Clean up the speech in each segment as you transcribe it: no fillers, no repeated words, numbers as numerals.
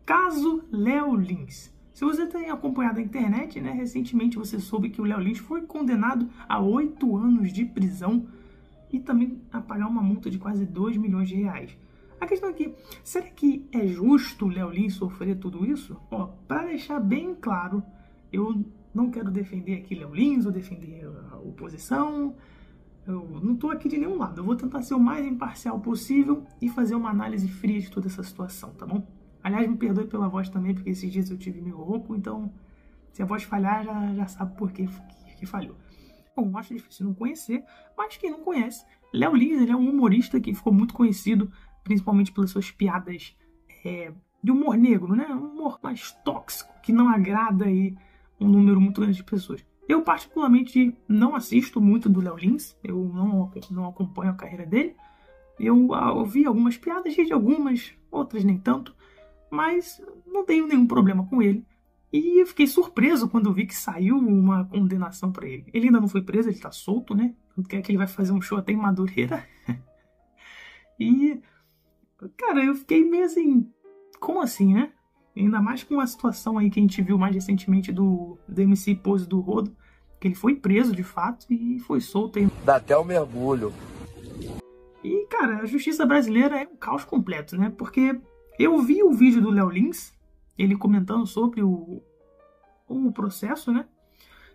Caso Léo Lins. Se você tem acompanhado a internet, né, recentemente você soube que o Léo Lins foi condenado a 8 anos de prisão e também a pagar uma multa de quase 2 milhões de reais. A questão aqui, será que é justo o Léo Lins sofrer tudo isso? Ó, para deixar bem claro, eu não quero defender aqui Léo Lins ou defender a oposição. Eu não estou aqui de nenhum lado. Eu vou tentar ser o mais imparcial possível e fazer uma análise fria de toda essa situação, tá bom? Aliás, me perdoe pela voz também, porque esses dias eu tive meio rouco, então se a voz falhar, já sabe por que falhou. Bom, acho difícil não conhecer, mas quem não conhece, Léo Lins, ele é um humorista que ficou muito conhecido, principalmente pelas suas piadas de humor negro, né? Um humor mais tóxico, que não agrada aí um número muito grande de pessoas. Eu, particularmente, não assisto muito do Léo Lins, eu não acompanho a carreira dele. Eu ouvi algumas piadas, de algumas, outras nem tanto, mas não tenho nenhum problema com ele. E eu fiquei surpreso quando eu vi que saiu uma condenação para ele. Ele ainda não foi preso, ele tá solto, né? Tanto que ele vai fazer um show até em Madureira. E, cara, eu fiquei meio assim, como assim, né? Ainda mais com a situação aí que a gente viu mais recentemente do MC Pose do Rodo, que ele foi preso de fato e foi solto aí. Dá até um mergulho. E, cara, a justiça brasileira é um caos completo, né? Porque eu vi o vídeo do Léo Lins, ele comentando sobre o processo, né?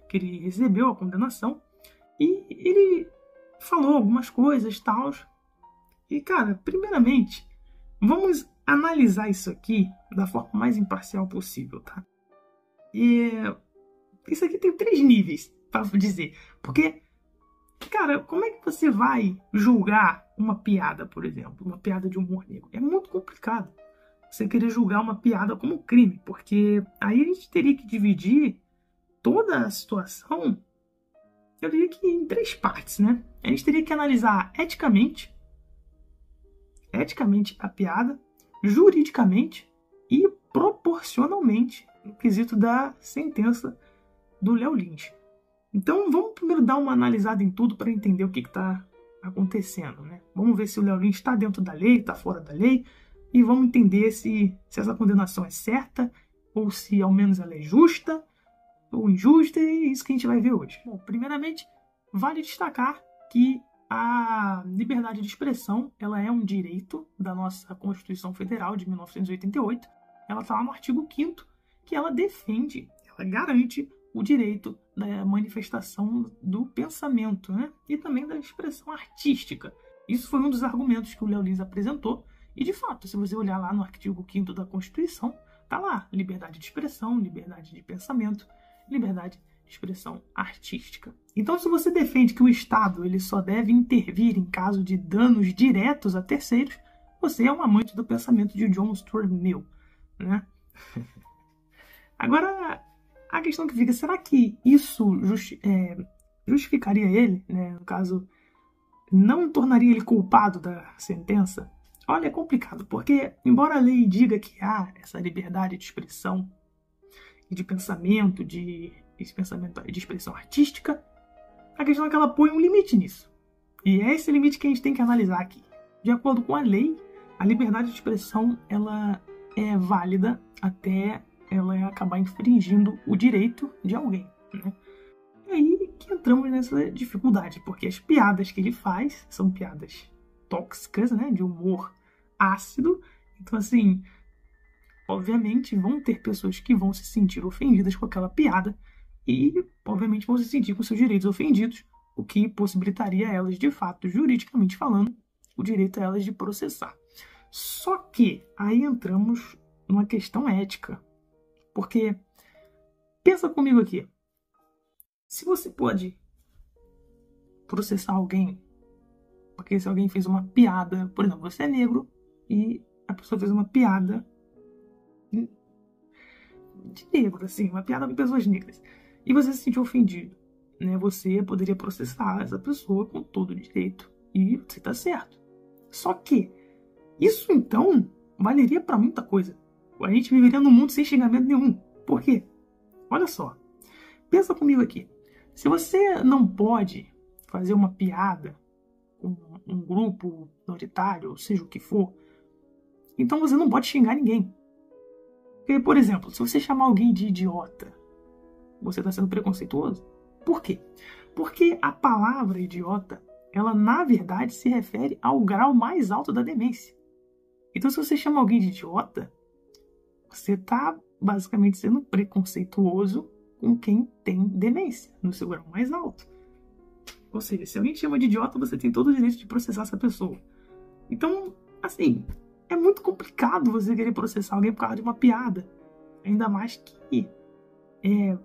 Que ele recebeu a condenação. E ele falou algumas coisas e tal. E, cara, primeiramente, vamos analisar isso aqui da forma mais imparcial possível, tá? E isso aqui tem 3 níveis, para dizer. Porque, cara, como é que você vai julgar uma piada, por exemplo? Uma piada de humor negro? É muito complicado você querer julgar uma piada como crime, porque aí a gente teria que dividir toda a situação, eu diria que em 3 partes, né? A gente teria que analisar eticamente a piada, juridicamente e proporcionalmente no quesito da sentença do Léo Lins. Então vamos primeiro dar uma analisada em tudo para entender o que está acontecendo, né? Vamos ver se o Léo Lins está dentro da lei, está fora da lei, e vamos entender se essa condenação é certa ou se ao menos ela é justa ou injusta, e é isso que a gente vai ver hoje. Bom, primeiramente, vale destacar que a liberdade de expressão, ela é um direito da nossa Constituição Federal de 1988. Ela está lá no artigo 5º, que ela defende, ela garante o direito da manifestação do pensamento, né? E também da expressão artística. Isso foi um dos argumentos que o Léo Lins apresentou. E, de fato, se você olhar lá no artigo 5º da Constituição, está lá liberdade de expressão, liberdade de pensamento, liberdade de expressão artística. Então, se você defende que o Estado ele só deve intervir em caso de danos diretos a terceiros, você é um amante do pensamento de John Stuart Mill, né? Agora, a questão que fica, será que isso justificaria ele, né? No caso, não tornaria ele culpado da sentença? Olha, é complicado, porque embora a lei diga que há essa liberdade de expressão e de pensamento, de expressão artística, a questão é que ela põe um limite nisso. E é esse limite que a gente tem que analisar aqui. De acordo com a lei, a liberdade de expressão ela é válida até ela acabar infringindo o direito de alguém, né? E aí que entramos nessa dificuldade, porque as piadas que ele faz são piadas tóxicas, né, de humor ácido. Então, assim, obviamente vão ter pessoas que vão se sentir ofendidas com aquela piada e, obviamente, vão se sentir com seus direitos ofendidos, o que possibilitaria a elas, de fato, juridicamente falando, o direito a elas de processar. Só que aí entramos numa questão ética, porque pensa comigo aqui, se você pode processar alguém, porque se alguém fez uma piada, por exemplo, você é negro e a pessoa fez uma piada de negro, assim, uma piada com pessoas negras, e você se sentiu ofendido, né? Você poderia processar essa pessoa com todo o direito e você tá certo. Só que isso então valeria para muita coisa. A gente viveria num mundo sem xingamento nenhum. Por quê? Olha só, pensa comigo aqui. Se você não pode fazer uma piada com um grupo minoritário, ou seja o que for, então você não pode xingar ninguém. Porque, por exemplo, se você chamar alguém de idiota, você está sendo preconceituoso? Por quê? Porque a palavra idiota, ela na verdade se refere ao grau mais alto da demência. Então, se você chama alguém de idiota, você está basicamente sendo preconceituoso com quem tem demência, no seu grau mais alto. Ou seja, se alguém te chama de idiota, você tem todo o direito de processar essa pessoa. Então, assim, é muito complicado você querer processar alguém por causa de uma piada. Ainda mais que,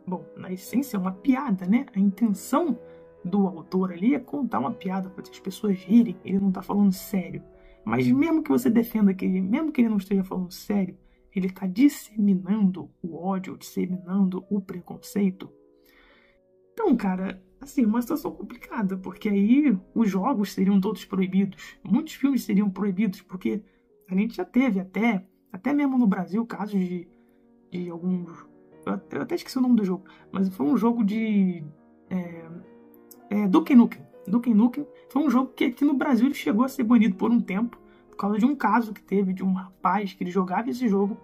bom, na essência é uma piada, né? A intenção do autor ali é contar uma piada para as pessoas rirem. Ele não está falando sério. Mas mesmo que você defenda que mesmo que ele não esteja falando sério, ele está disseminando o ódio, disseminando o preconceito. Então, cara, assim, uma situação complicada, porque aí os jogos seriam todos proibidos. Muitos filmes seriam proibidos, porque a gente já teve até mesmo no Brasil, casos de alguns... Eu até esqueci o nome do jogo, mas foi um jogo de... Duke Nukem. Duke Nukem foi um jogo que aqui no Brasil ele chegou a ser banido por um tempo, por causa de um caso que teve de um rapaz que ele jogava esse jogo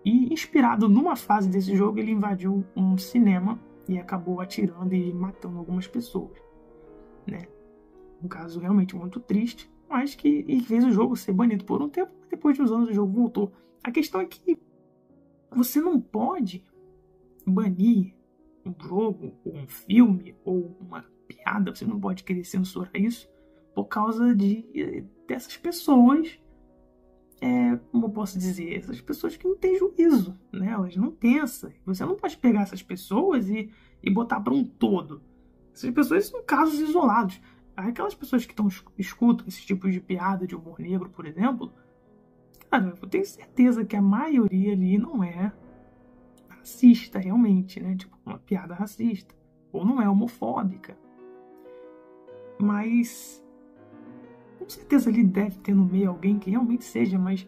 e, inspirado numa fase desse jogo, ele invadiu um cinema e acabou atirando e matando algumas pessoas, né? Um caso realmente muito triste, mas que fez o jogo ser banido por um tempo, mas depois de uns anos o jogo voltou. A questão é que você não pode banir um jogo, ou um filme, ou uma piada, você não pode querer censurar isso por causa dessas pessoas, como eu posso dizer, essas pessoas que não têm juízo, né? Elas não pensam. Você não pode pegar essas pessoas e botar para um todo. Essas pessoas são casos isolados. Aquelas pessoas que escutam esses tipos de piada de humor negro, por exemplo, cara, eu tenho certeza que a maioria ali não é racista realmente, né? Tipo, uma piada racista. Ou não é homofóbica. Mas com certeza ali deve ter no meio alguém que realmente seja, mas,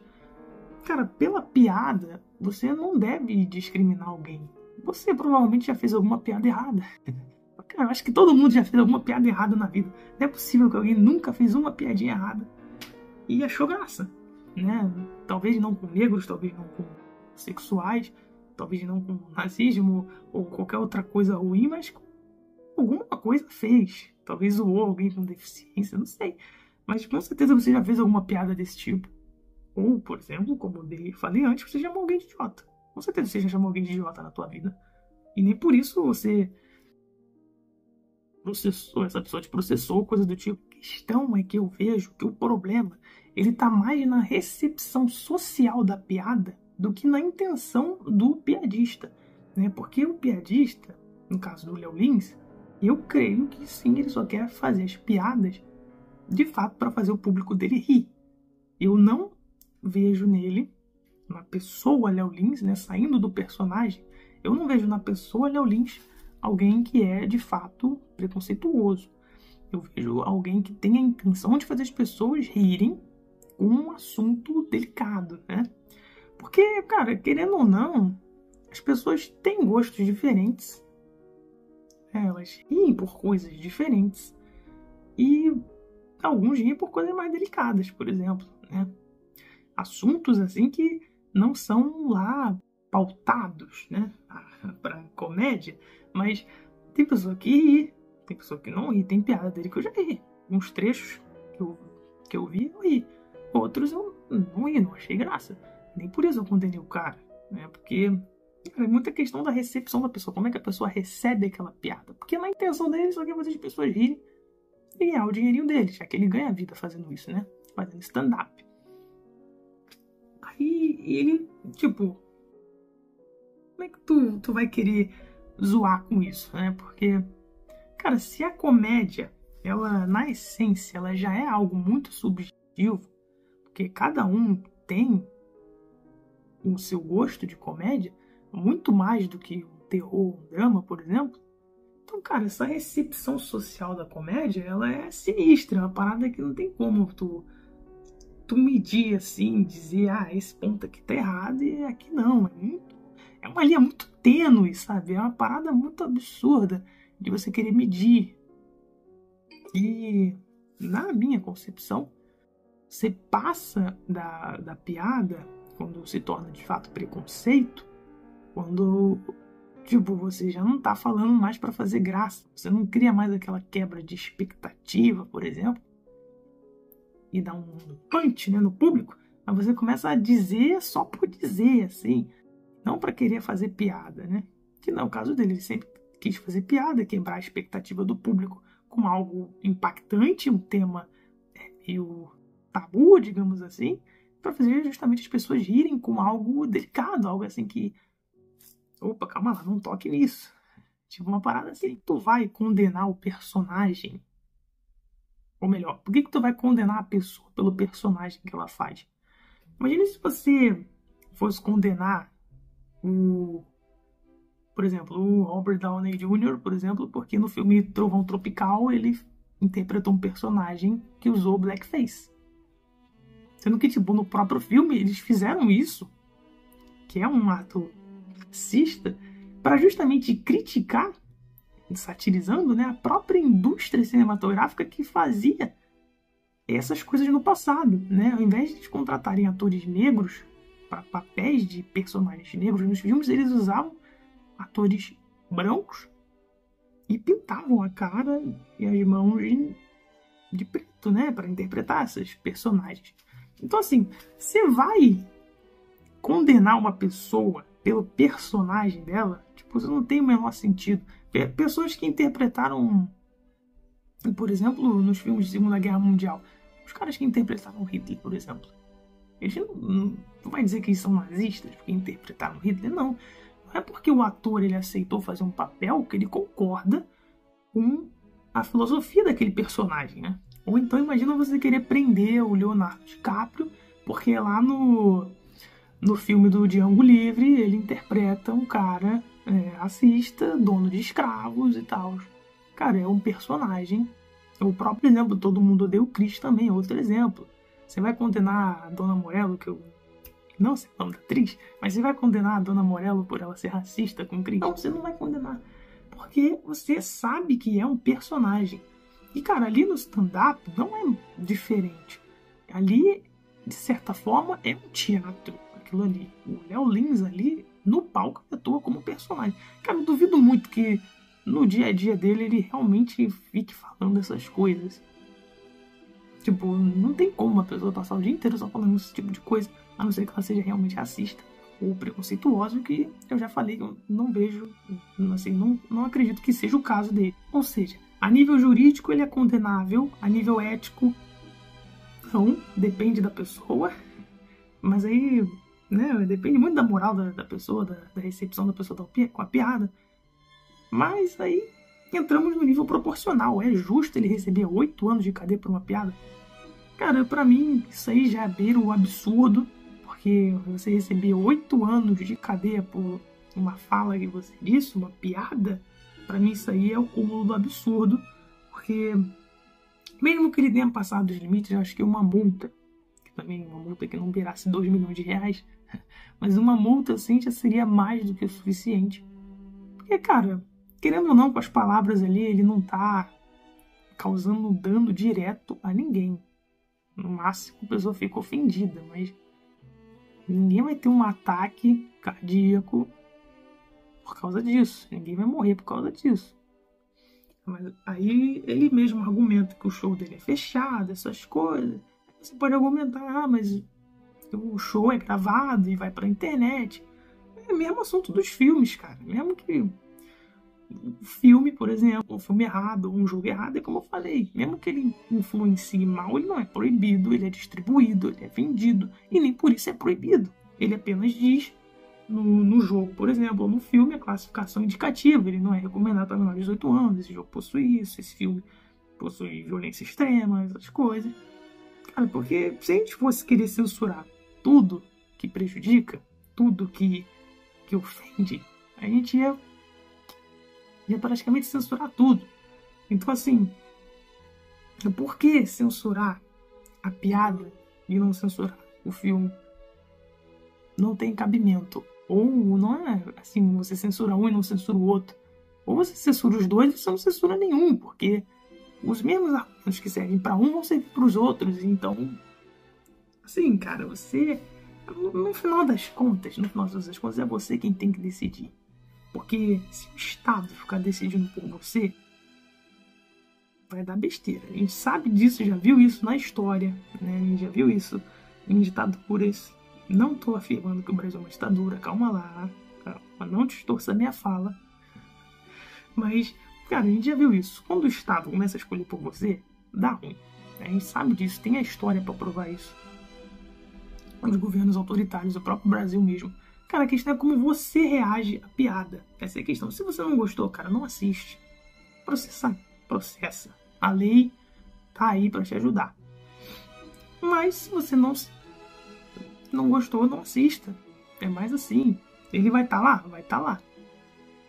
cara, pela piada, você não deve discriminar alguém. Você provavelmente já fez alguma piada errada. Cara, eu acho que todo mundo já fez alguma piada errada na vida. Não é possível que alguém nunca fez uma piadinha errada e achou graça, né? Talvez não com negros, talvez não com sexuais, talvez não com nazismo ou qualquer outra coisa ruim, mas alguma coisa fez. Talvez zoou alguém com deficiência, não sei. Mas com certeza você já fez alguma piada desse tipo. Ou, por exemplo, como eu falei antes, você chamou alguém de idiota. Com certeza você já chamou alguém de idiota na tua vida. E nem por isso você processou, essa pessoa te processou, coisa do tipo. A questão é que eu vejo que o problema, ele tá mais na recepção social da piada do que na intenção do piadista, né? Porque o piadista, no caso do Léo Lins, eu creio que sim, ele só quer fazer as piadas de fato para fazer o público dele rir. Eu não vejo nele, na pessoa Léo Lins, né, saindo do personagem, eu não vejo na pessoa Léo Lins alguém que é de fato preconceituoso. Eu vejo alguém que tem a intenção de fazer as pessoas rirem com um assunto delicado, né? Porque, cara, querendo ou não, as pessoas têm gostos diferentes. Elas riem por coisas diferentes. E alguns riem por coisas mais delicadas, por exemplo, né? Assuntos assim que não são lá pautados, né, para comédia, mas tem pessoa que ri, tem pessoa que não ri, tem piada dele que eu já ri. Uns trechos que eu vi, eu ri. Outros eu não ri, não achei graça. Nem por isso eu condenei o cara, né? Porque é muita questão da recepção da pessoa, como é que a pessoa recebe aquela piada. Porque na intenção dele só quer fazer as pessoas rirem e ganhar o dinheirinho dele, já que ele ganha a vida fazendo isso, né? Fazendo stand-up. Aí ele, tipo, como é que tu vai querer zoar com isso, né? Porque, cara, se a comédia, ela, na essência, ela já é algo muito subjetivo, porque cada um tem o seu gosto de comédia, muito mais do que um terror, um drama, por exemplo. Então, cara, essa recepção social da comédia, ela é sinistra, é uma parada que não tem como tu medir assim, dizer, esse ponto aqui tá errado e aqui não. É uma linha muito tênue, sabe? É uma parada muito absurda de você querer medir. E, na minha concepção, você passa da piada, quando se torna de fato preconceito, Quando, tipo, você já não tá falando mais para fazer graça. Você não cria mais aquela quebra de expectativa, por exemplo, e dá um punch, né, no público. Mas você começa a dizer só por dizer, assim. Não para querer fazer piada, né? Que não é o caso dele. Ele sempre quis fazer piada, quebrar a expectativa do público com algo impactante, um tema meio tabu, digamos assim, para fazer justamente as pessoas rirem com algo delicado, algo assim que... Opa, calma lá, não toque nisso. Tipo uma parada assim. Tu vai condenar o personagem? Ou melhor, por que tu vai condenar a pessoa pelo personagem que ela faz? Imagina se você fosse condenar por exemplo, o Robert Downey Jr., por exemplo, porque no filme Trovão Tropical ele interpretou um personagem que usou blackface. Sendo que, tipo, no próprio filme eles fizeram isso, que é um ato racista, para justamente criticar, satirizando, né, a própria indústria cinematográfica que fazia essas coisas no passado, né? Ao invés de contratarem atores negros para papéis de personagens negros nos filmes, eles usavam atores brancos e pintavam a cara e as mãos de preto, né, para interpretar esses personagens. Então, assim, você vai condenar uma pessoa pelo personagem dela? Tipo, isso não tem o menor sentido. Pessoas que interpretaram, por exemplo, nos filmes de Segunda Guerra Mundial, os caras que interpretaram Hitler, por exemplo, eles não vai dizer que eles são nazistas porque interpretaram Hitler, não. Não é porque o ator ele aceitou fazer um papel que ele concorda com a filosofia daquele personagem, né? Ou então imagina você querer prender o Leonardo DiCaprio porque lá no filme do Django Livre ele interpreta um cara racista, dono de escravos e tal. Cara, é um personagem. O próprio exemplo, Todo Mundo Odeia o Chris também é outro exemplo. Você vai condenar a Dona Morello, que eu não sei o nome da atriz, mas você vai condenar a Dona Morello por ela ser racista com o Chris? Não, você não vai condenar. Porque você sabe que é um personagem. E, cara, ali no stand-up não é diferente. Ali, de certa forma, é um teatro, aquilo ali. O Léo Lins ali, no palco, atua como personagem. Cara, eu duvido muito que no dia a dia dele ele realmente fique falando essas coisas. Tipo, não tem como uma pessoa passar o dia inteiro só falando esse tipo de coisa, a não ser que ela seja realmente racista ou preconceituosa, que eu já falei que eu não vejo, assim, não acredito que seja o caso dele. Ou seja, a nível jurídico ele é condenável, a nível ético não, depende da pessoa, mas aí, né, depende muito da moral da pessoa, da recepção da pessoa com a piada. Mas aí entramos no nível proporcional. É justo ele receber 8 anos de cadeia por uma piada? Cara, pra mim isso aí já beira o absurdo, porque você receber 8 anos de cadeia por uma fala que você disse, uma piada, pra mim isso aí é o cúmulo do absurdo, porque mesmo que ele tenha passado os limites, eu acho que uma multa, que também uma multa que não beirasse 2 milhões de reais, mas uma multa assim já seria mais do que o suficiente. Porque, cara, querendo ou não, com as palavras ali, ele não tá causando dano direto a ninguém. No máximo, a pessoa fica ofendida, mas ninguém vai ter um ataque cardíaco por causa disso. Ninguém vai morrer por causa disso. Mas aí ele mesmo argumenta que o show dele é fechado, essas coisas. Você pode argumentar, mas o show é gravado e vai pra internet. É o mesmo assunto dos filmes, cara. Mesmo que o filme, por exemplo, um filme errado, um jogo errado, é como eu falei, mesmo que ele influencie mal, ele não é proibido, ele é distribuído, ele é vendido, e nem por isso é proibido. Ele apenas diz, no jogo, por exemplo, ou no filme, a classificação indicativa, ele não é recomendado para menores de 18 anos, esse jogo possui isso, esse filme possui violência extrema, essas coisas. Cara, porque se a gente fosse querer censurar tudo que prejudica, tudo que ofende, a gente ia praticamente censurar tudo. Então, assim, por que censurar a piada e não censurar o filme? Não tem cabimento. Ou não é assim, você censura um e não censura o outro. Ou você censura os dois e você não censura nenhum, porque os mesmos argumentos que servem para um vão servir para os outros. Então, assim, cara, você No final das contas, é você quem tem que decidir. Porque se o Estado ficar decidindo por você, vai dar besteira. A gente sabe disso, já viu isso na história, né? A gente já viu isso em ditaduras. Não estou afirmando que o Brasil é uma ditadura, calma lá, calma, não distorça a minha fala. Mas, cara, a gente já viu isso. Quando o Estado começa a escolher por você, dá ruim. A gente sabe disso, tem a história para provar isso. Os governos autoritários, o próprio Brasil mesmo. Cara, a questão é como você reage à piada. Essa é a questão. Se você não gostou, cara, não assiste. Processa. A lei tá aí para te ajudar. Mas se você não gostou, não assista. É mais assim. Ele vai estar lá? Vai estar lá.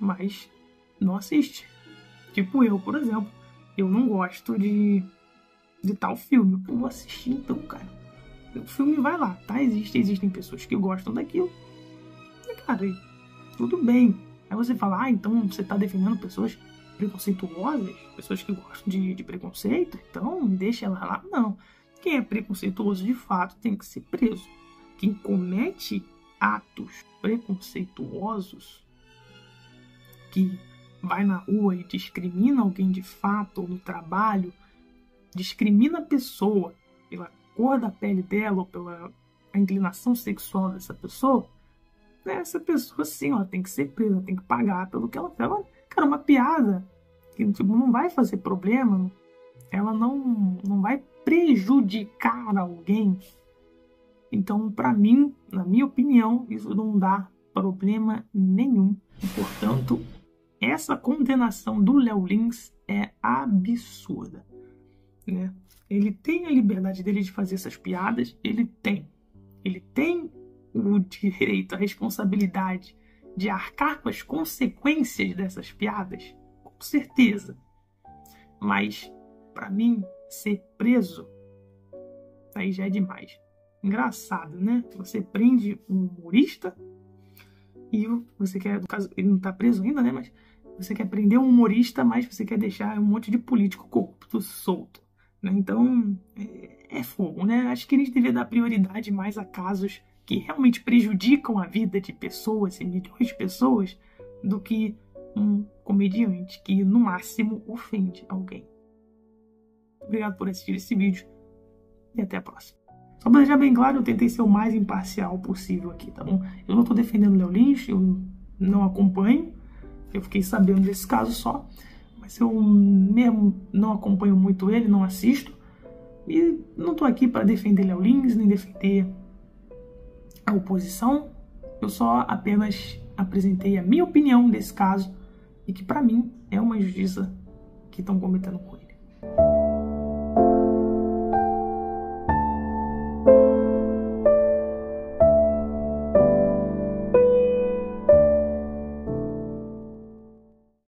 Mas não assiste. Tipo eu, por exemplo. Eu não gosto de tal filme. Eu vou assistir então, cara. O filme vai lá, tá? Existem pessoas que gostam daquilo. E, cara, tudo bem. Aí você fala, então você tá defendendo pessoas preconceituosas? Pessoas que gostam de preconceito? Então deixa ela lá. Não. Quem é preconceituoso, de fato, tem que ser preso. Quem comete atos preconceituosos, que vai na rua e discrimina alguém de fato, ou no trabalho, discrimina a pessoa pela cor da pele dela ou pela inclinação sexual dessa pessoa, essa pessoa sim, ela tem que ser presa, tem que pagar pelo que ela fez. Cara, uma piada que não vai fazer problema, ela não vai prejudicar alguém. Então, para mim, na minha opinião, isso não dá problema nenhum. E, portanto, essa condenação do Léo Lins é absurda, né? Ele tem a liberdade dele de fazer essas piadas, ele tem o direito, a responsabilidade de arcar com as consequências dessas piadas, com certeza. Mas, para mim, ser preso, aí já é demais. Engraçado, né? Você prende um humorista e você quer, no caso, ele não tá preso ainda, né? Mas você quer prender um humorista, mas você quer deixar um monte de político corrupto solto, né? Então, é fogo, né? Acho que a gente deveria dar prioridade mais a casos que realmente prejudicam a vida de pessoas e milhões de pessoas do que um comediante que, no máximo, ofende alguém. Obrigado por assistir esse vídeo e até a próxima. Só para deixar bem claro, eu tentei ser o mais imparcial possível aqui, tá bom? Eu não tô defendendo o Léo Lins, eu não acompanho, eu fiquei sabendo desse caso só, mas eu mesmo não acompanho muito ele, não assisto, e não tô aqui para defender Léo Lins, nem defender a oposição, eu só apenas apresentei a minha opinião desse caso, e que para mim é uma injustiça que estão cometendo com ele.